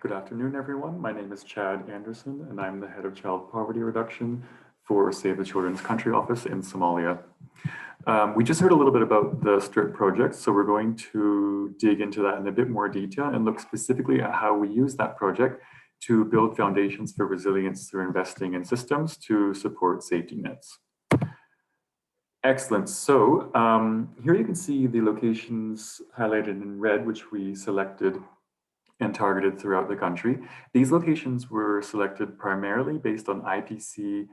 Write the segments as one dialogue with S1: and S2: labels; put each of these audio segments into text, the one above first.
S1: Good afternoon, everyone. My name is Chad Anderson, and I'm the head of child poverty reduction for Save the Children's Country Office in Somalia. We just heard a little bit about the STRIP project, so we're going to dig into that in a bit more detail and look specifically at how we use that project to build foundations for resilience through investing in systems to support safety nets. Excellent. So here you can see the locations highlighted in red, which we selected and targeted throughout the country. These locations were selected primarily based on IPC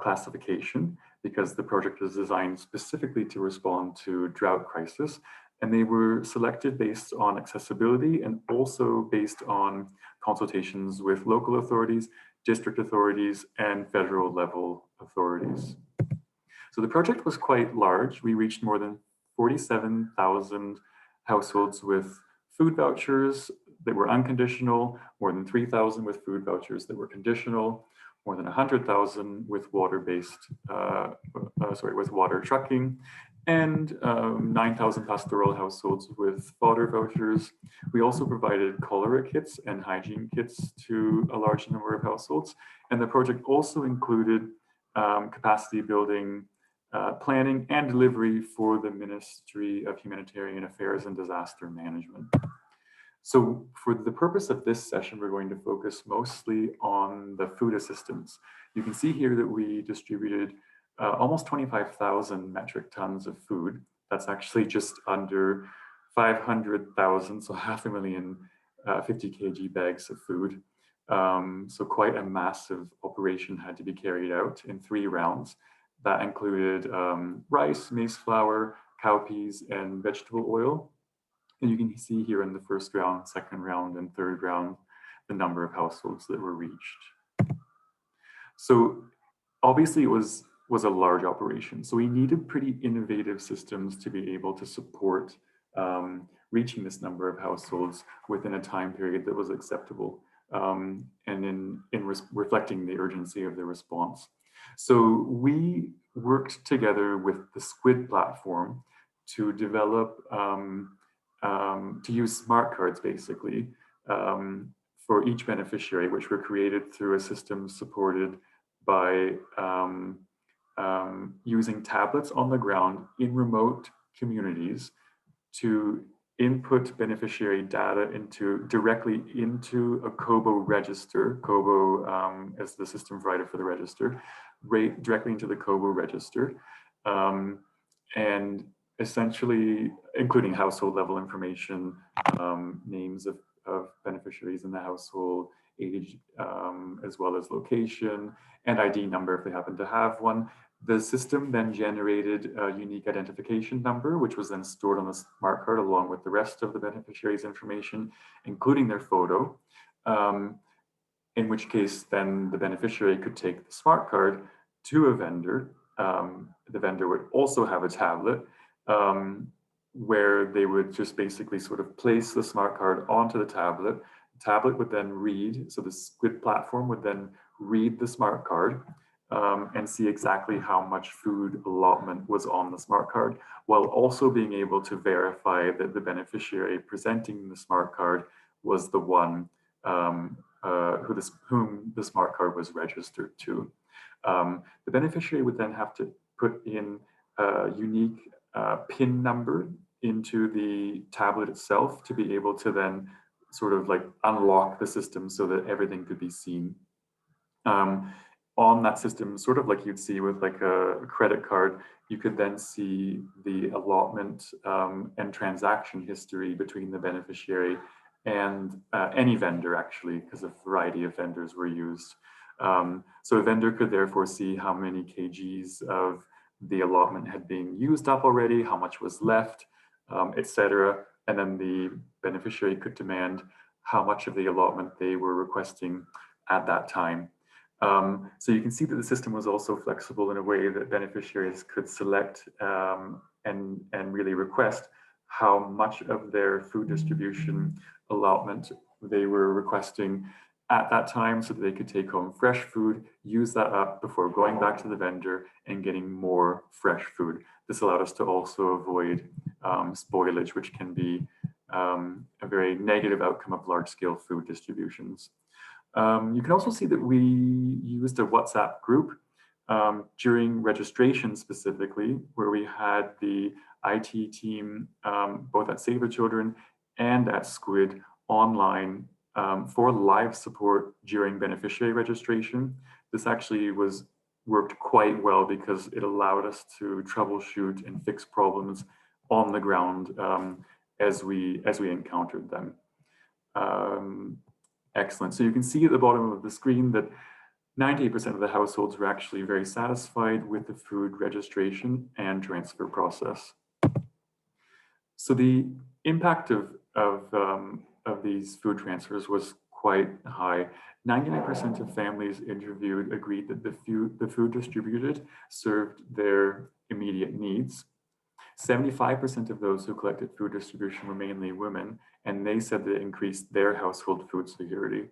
S1: classification because the project is designed specifically to respond to drought crisis. And they were selected based on accessibility and also based on consultations with local authorities, district authorities, and federal level authorities. So the project was quite large. We reached more than 47,000 households with food vouchers that were unconditional, more than 3,000 with food vouchers that were conditional, more than 100,000 with water-based, with water trucking, and 9,000 pastoral households with fodder vouchers. We also provided cholera kits and hygiene kits to a large number of households. And the project also included capacity building planning and delivery for the Ministry of Humanitarian Affairs and Disaster Management. So for the purpose of this session, we're going to focus mostly on the food assistance. You can see here that we distributed almost 25,000 metric tons of food. That's actually just under 500,000, so 500,000 50 kg bags of food. So quite a massive operation had to be carried out in 3 rounds. That included rice, maize flour, cowpeas, and vegetable oil. And you can see here in the first round, second round, and third round, the number of households that were reached. So obviously it was a large operation. So we needed pretty innovative systems to be able to support reaching this number of households within a time period that was acceptable and in reflecting the urgency of the response. So we worked together with the SQUID platform to develop, to use smart cards basically for each beneficiary, which were created through a system supported by using tablets on the ground in remote communities to input beneficiary data directly into a COBO register. COBO is the system provider for the register, directly into the COBO register, and essentially including household level information, names of beneficiaries in the household, age, as well as location, and ID number if they happen to have one. The system then generated a unique identification number, which was then stored on the smart card along with the rest of the beneficiary's information, including their photo, in which case then the beneficiary could take the smart card to a vendor. The vendor would also have a tablet where they would just basically sort of place the smart card onto the tablet. The tablet would then read, so the SQUID platform would then read the smart card and see exactly how much food allotment was on the smart card, while also being able to verify that the beneficiary presenting the smart card was the one whom the smart card was registered to. The beneficiary would then have to put in a unique PIN number into the tablet itself to be able to then sort of like unlock the system so that everything could be seen. On that system, sort of like you'd see with like a credit card, you could then see the allotment and transaction history between the beneficiary and any vendor actually, because a variety of vendors were used. So a vendor could therefore see how many kgs of the allotment had been used up already, how much was left, etc. And then the beneficiary could demand how much of the allotment they were requesting at that time. So you can see that the system was also flexible in a way that beneficiaries could select and really request how much of their food distribution allotment they were requesting at that time so that they could take home fresh food, use that up before going back to the vendor and getting more fresh food. This allowed us to also avoid spoilage, which can be a very negative outcome of large-scale food distributions. You can also see that we used a WhatsApp group during registration specifically, where we had the IT team, both at Save the Children and at Squid, online for live support during beneficiary registration. This actually worked quite well because it allowed us to troubleshoot and fix problems on the ground as we encountered them. Excellent. So you can see at the bottom of the screen that 98% of the households were actually very satisfied with the food registration and transfer process. So the impact of these food transfers was quite high. 99% of families interviewed agreed that the food distributed served their immediate needs. 75% of those who collected food distribution were mainly women, and they said that it increased their household food security.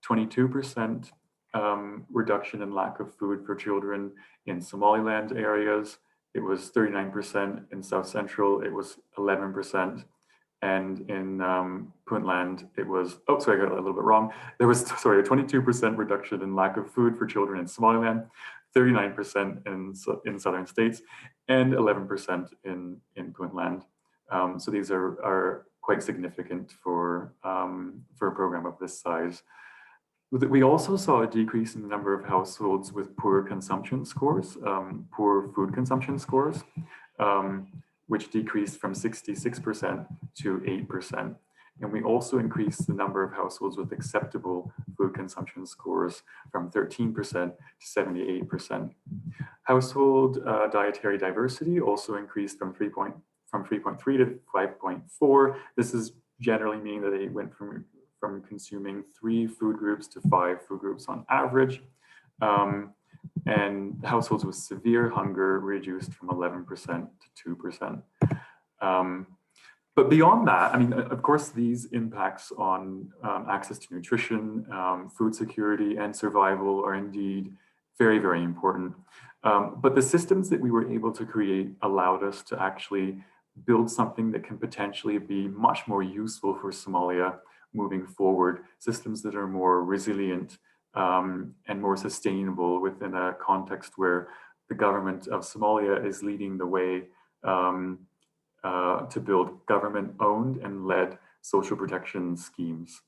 S1: 22% reduction in lack of food for children in Somaliland areas. It was 39% in South Central, it was 11%. And in Puntland, it was, oh, sorry, I got a little bit wrong. There was, sorry, a 22% reduction in lack of food for children in Somaliland, 39% in southern states, and 11% in Puntland. So these are quite significant for a program of this size. We also saw a decrease in the number of households with poor consumption scores, poor food consumption scores, which decreased from 66% to 8%. And we also increased the number of households with acceptable food consumption scores from 13% to 78%. Household dietary diversity also increased from 3.3 to 5.4. This is generally meaning that they went from consuming 3 food groups to 5 food groups on average. And households with severe hunger reduced from 11% to 2%. But beyond that, I mean, of course, these impacts on access to nutrition, food security, and survival are indeed very, very important. But the systems that we were able to create allowed us to actually build something that can potentially be much more useful for Somalia moving forward, systems that are more resilient and more sustainable within a context where the government of Somalia is leading the way to build government-owned and led social protection schemes.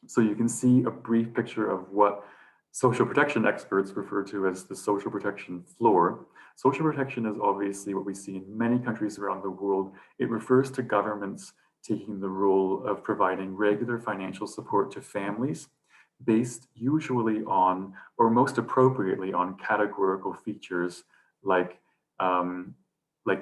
S1: So you can see a brief picture of what social protection experts refer to as the social protection floor. Social protection is obviously what we see in many countries around the world. It refers to governments taking the role of providing regular financial support to families based usually on, or most appropriately on, categorical features like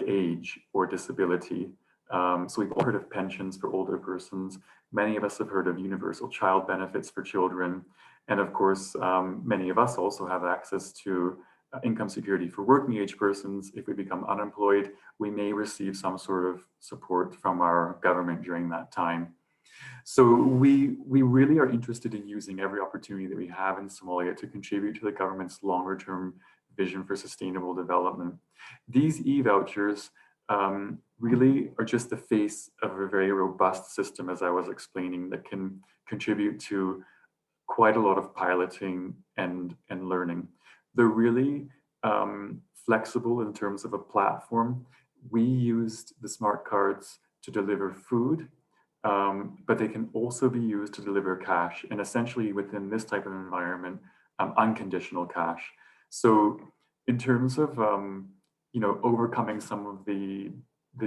S1: age or disability. So we've all heard of pensions for older persons. Many of us have heard of universal child benefits for children. And of course, many of us also have access to income security for working age persons. If we become unemployed, we may receive some sort of support from our government during that time. So we really are interested in using every opportunity that we have in Somalia to contribute to the government's longer term vision for sustainable development. These e-vouchers really are just the face of a very robust system, as I was explaining, that can contribute to quite a lot of piloting and learning. They're really flexible in terms of a platform. We used the smart cards to deliver food, but they can also be used to deliver cash, and essentially within this type of environment, unconditional cash. So in terms of overcoming some of the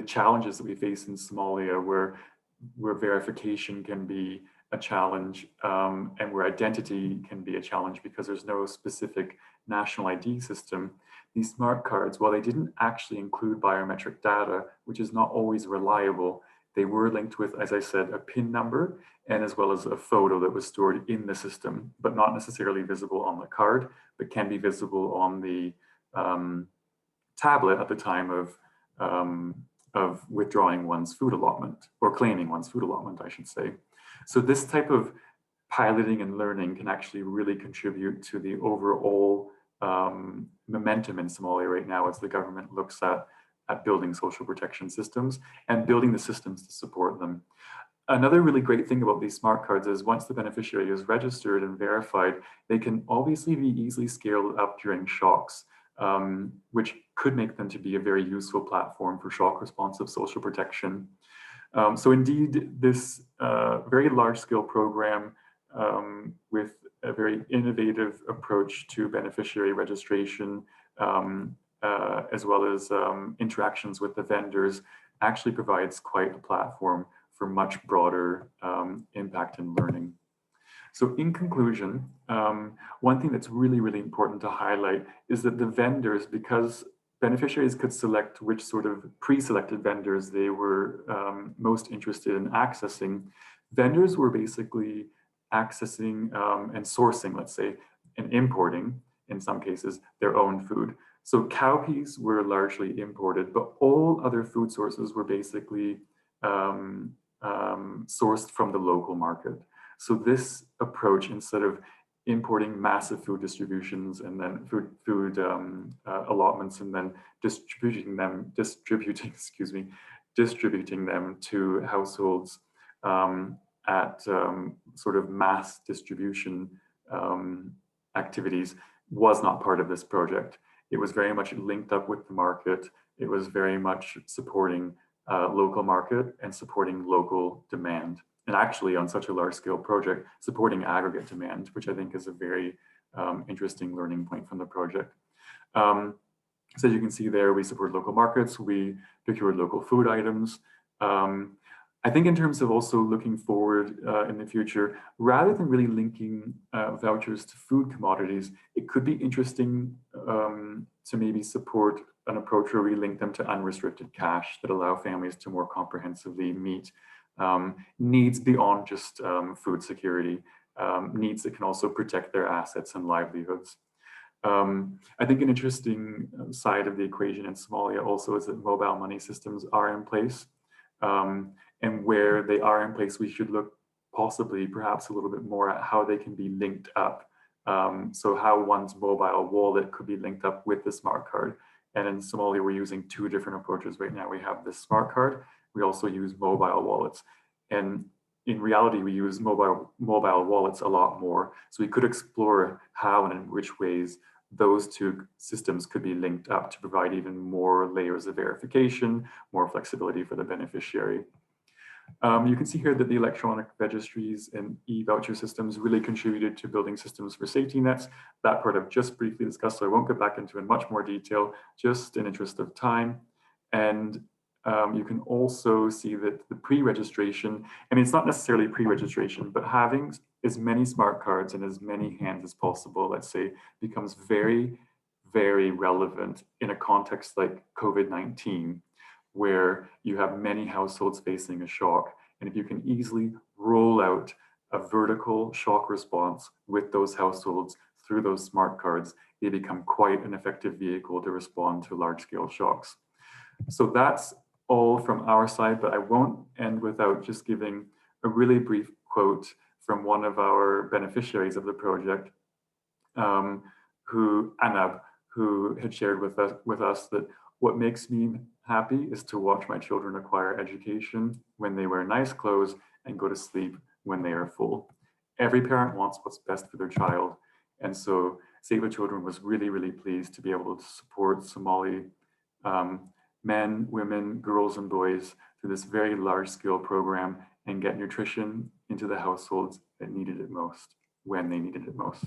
S1: challenges that we face in Somalia, where verification can be a challenge and where identity can be a challenge because there's no specific national ID system, these smart cards, while they didn't actually include biometric data, which is not always reliable, they were linked with, as I said, a PIN number, and as well as a photo that was stored in the system, but not necessarily visible on the card, but can be visible on the tablet at the time of withdrawing one's food allotment, or claiming one's food allotment, I should say. So this type of piloting and learning can actually really contribute to the overall momentum in Somalia right now as the government looks at at building social protection systems and building the systems to support them. Another really great thing about these smart cards is once the beneficiary is registered and verified, they can obviously be easily scaled up during shocks, which could make them to be a very useful platform for shock responsive social protection. So indeed, this very large-scale program with a very innovative approach to beneficiary registration, as well as interactions with the vendors, actually provides quite a platform for much broader impact and learning. So in conclusion, one thing that's really, really important to highlight is that the vendors, because beneficiaries could select which sort of pre-selected vendors they were most interested in accessing, vendors were basically accessing and sourcing, let's say, and importing, in some cases, their own food. So cowpeas were largely imported, but all other food sources were basically sourced from the local market. So this approach, instead of importing massive food distributions and then food allotments and then distributing them to households at sort of mass distribution activities, was not part of this project. It was very much linked up with the market. It was very much supporting local market and supporting local demand. And actually, on such a large scale project, supporting aggregate demand, which I think is a very interesting learning point from the project. So as you can see there, we support local markets, we procured local food items. I think in terms of also looking forward in the future, rather than really linking vouchers to food commodities, it could be interesting to maybe support an approach where we link them to unrestricted cash that allow families to more comprehensively meet needs beyond just food security, needs that can also protect their assets and livelihoods. I think an interesting side of the equation in Somalia also is that mobile money systems are in place. And where they are in place, we should look possibly perhaps a little bit more at how they can be linked up. So how one's mobile wallet could be linked up with the smart card. And in Somalia, we're using two different approaches right now. We have the smart card. We also use mobile wallets. And in reality, we use mobile wallets a lot more. So we could explore how and in which ways those two systems could be linked up to provide even more layers of verification, more flexibility for the beneficiary. You can see here that the electronic registries and e-voucher systems really contributed to building systems for safety nets. That part I've just briefly discussed, so I won't go back into in much more detail, just in interest of time. And you can also see that the pre-registration, I mean, it's not necessarily pre-registration, but having as many smart cards in as many hands as possible, let's say, becomes very, very relevant in a context like COVID-19, where you have many households facing a shock. And if you can easily roll out a vertical shock response with those households through those smart cards, they become quite an effective vehicle to respond to large-scale shocks. So that's all from our side, but I won't end without just giving a really brief quote from one of our beneficiaries of the project, Anab, who had shared with us that what makes me happy is to watch my children acquire education when they wear nice clothes and go to sleep when they are full. Every parent wants what's best for their child. And so Save the Children was really, really pleased to be able to support Somali men, women, girls, and boys through this very large-scale program and get nutrition into the households that needed it most, when they needed it most.